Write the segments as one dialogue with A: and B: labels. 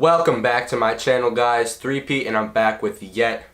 A: Welcome back to my channel, guys. 3P, and I'm back with yet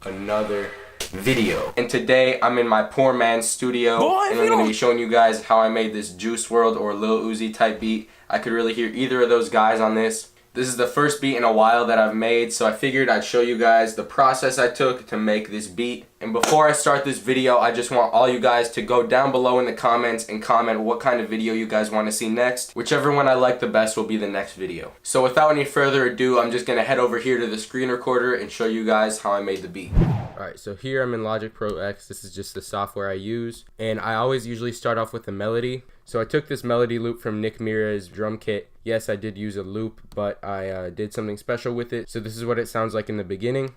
A: another video. And today I'm in my poor man's studio, and I'm going to be showing you guys how I made this Juice WRLD or Lil Uzi type beat. I could really hear either of those guys on this. This is the first beat in a while that I've made, so I figured I'd show you guys the process I took to make this beat. And before I start this video, I just want all you guys to go down below in the comments and comment what kind of video you guys want to see next. Whichever one I like the best will be the next video. So without any further ado, I'm just going to head over here to the screen recorder and show you guys how I made the beat. Alright, so here I'm in Logic Pro X. This is just the software I use. And I always usually start off with a melody. So I took this melody loop from Nick Mira's drum kit. Yes, I did use a loop, but I did something special with it. So this is what it sounds like in the beginning.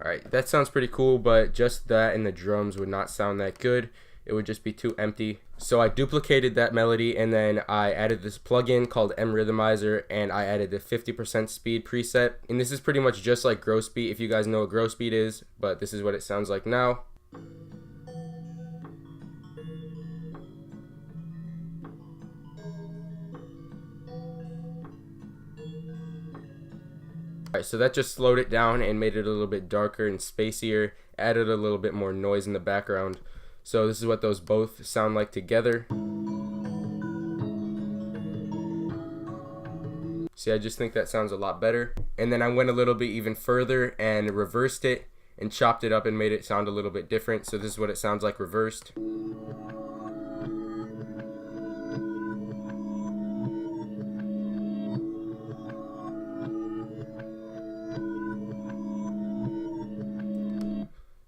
A: Alright, that sounds pretty cool, but just that and the drums would not sound that good. It would just be too empty. So I duplicated that melody, and then I added this plugin called M-Rhythmizer, and I added the 50% speed preset. And this is pretty much just like gross beat, if you guys know what gross beat is, but this is what it sounds like now. Alright, so that just slowed it down and made it a little bit darker and spacier, added a little bit more noise in the background. So this is what those both sound like together. See, I just think that sounds a lot better. And then I went a little bit even further and reversed it and chopped it up and made it sound a little bit different. So this is what it sounds like reversed.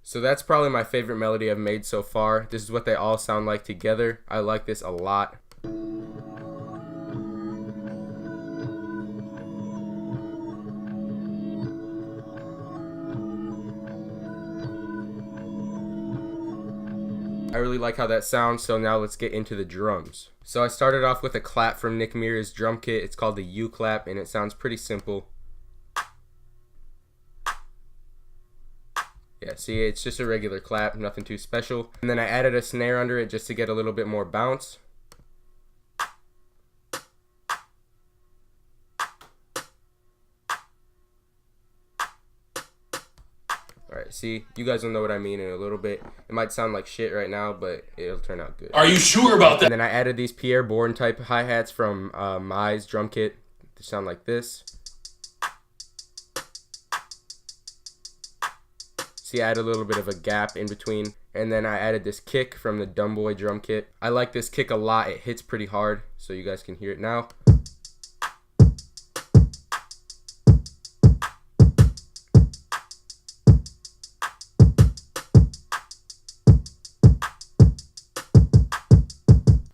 A: So that's probably my favorite melody I've made so far. This is what they all sound like together. I like this a lot. I really like how that sounds, so now let's get into the drums. So I started off with a clap from Nick Mira's drum kit. It's called the U clap, and it sounds pretty simple. Yeah, see, it's just a regular clap, nothing too special. And then I added a snare under it just to get a little bit more bounce. Alright, see, you guys will know what I mean in a little bit. It might sound like shit right now, but it'll turn out good.
B: Are you sure about that?
A: And then I added these Pierre Bourne type hi-hats from Mai's drum kit. They sound like this. See, I added a little bit of a gap in between. And then I added this kick from the Dumbboy drum kit. I like this kick a lot. It hits pretty hard, so you guys can hear it now.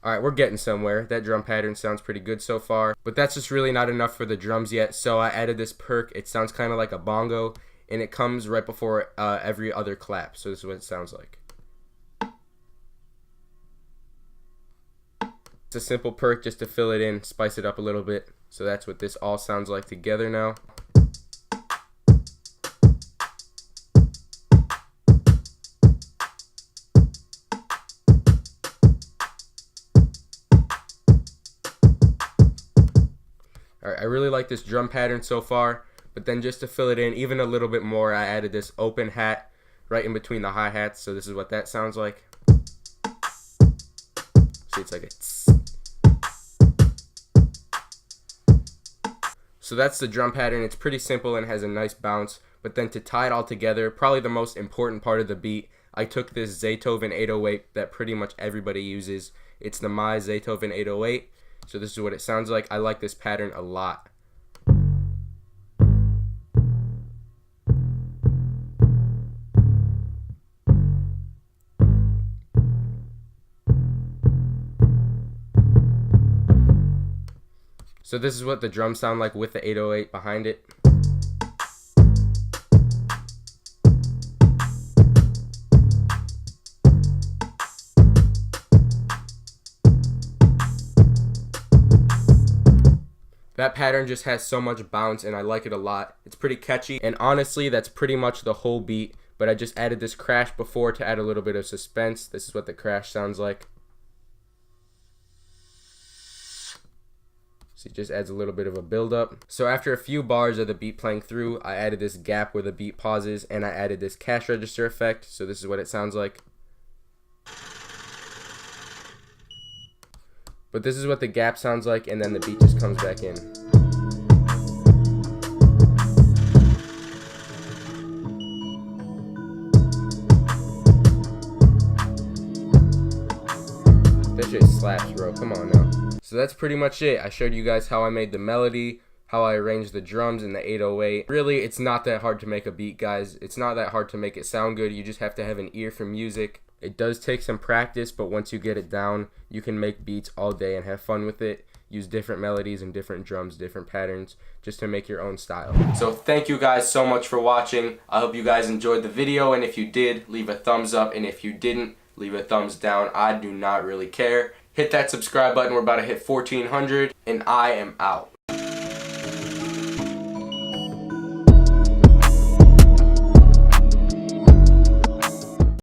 A: Alright, we're getting somewhere. That drum pattern sounds pretty good so far. But that's just really not enough for the drums yet, so I added this perk. It sounds kind of like a bongo. And it comes right before every other clap. So this is what it sounds like. It's a simple perk just to fill it in, spice it up a little bit. So that's what this all sounds like together now. Alright, I really like this drum pattern so far. But then just to fill it in even a little bit more, I added this open hat right in between the hi-hats. So this is what that sounds like. See, it's like a tss. So that's the drum pattern. It's pretty simple and has a nice bounce. But then to tie it all together, probably the most important part of the beat, I took this Zaytoven 808 that pretty much everybody uses. It's the Mai Zaytoven 808. So this is what it sounds like. I like this pattern a lot. So this is what the drums sound like with the 808 behind it. That pattern just has so much bounce and I like it a lot. It's pretty catchy, and honestly that's pretty much the whole beat, but I just added this crash before to add a little bit of suspense. This is what the crash sounds like. So it just adds a little bit of a build up. So after a few bars of the beat playing through, I added this gap where the beat pauses, and I added this cash register effect. So this is what it sounds like. But this is what the gap sounds like, and then the beat just comes back in. That shit slaps, bro. Come on now. So that's pretty much it. I showed you guys how I made the melody, how I arranged the drums and the 808. Really, it's not that hard to make a beat, guys. It's not that hard to make it sound good. You just have to have an ear for music. It does take some practice, but once you get it down, you can make beats all day and have fun with it. Use different melodies and different drums, different patterns, just to make your own style. So thank you guys so much for watching. I hope you guys enjoyed the video, and if you did, leave a thumbs up, and if you didn't, leave a thumbs down. I do not really care. Hit that subscribe button. We're about to hit 1,400, and I am out.